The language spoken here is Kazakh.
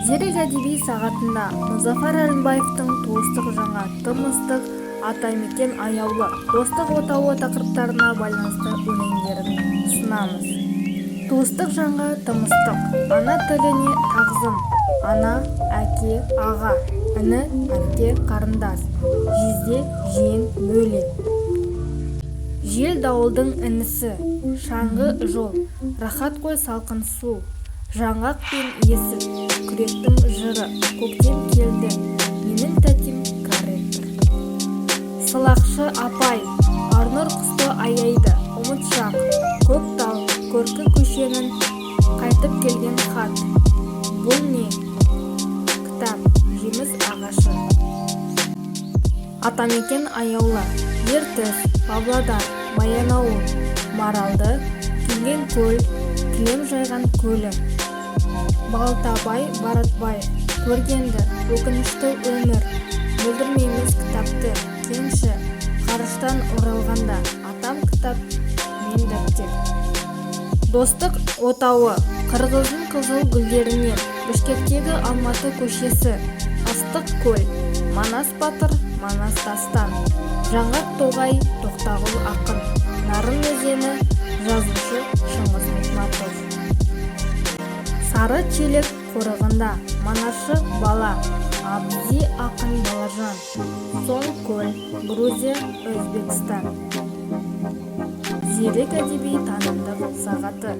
Зерек әдеби сағатында Мұзафар Әлімбаевтың туыстық жаңа тым ыстық, Атамекен аяулы, достық отауы тақырыптарына байланысты өлеңдерін ұсынамыз. Туыстық жаңа тым ыстық, ана тіліне тағзым, ана, әке, аға, іні, әпке, қарындас, жезде, жиен, бөле. Жел дауылдың інісі, шаңғы жол, рахат қой салқын су, жаңғақ пен есік, күректің жыры, көктем келді, менің тәтем корректор. Сылақшы апай, Арнұр құсты аяйды, ұмытшақ, көк тал, көркі көшенің қайтып келген хат. Бұл не? Кітап, жеміс ағашы. Атамекен аяулы, Ертіс, Павлодар, Баянауыл, Маралды, келген көл, кілем жайған көлі. Балтабай, Баратбай, көргенді, өкінішті өмір, бүлдірмейміз кітапты, кенші, ғарыштан оралғанда, атам кітап, мен дәптер. Достық отауы, Қырғыздың қызыл гүлдерінен, Бішкектегі Алматы көшесі, Ыстық көл, Манас батыр, Манас дастан, Жаңғақ тоғай, Тоқтағұл ақын, Нарын өзені, жазушы Шыңғыс Айтматов. Сары челек қорығында, Манашы бала, Абзи ақын Балажан, Соң көл, Грузия, Өзбекстан. Зерек әдеби танымдық сағаты.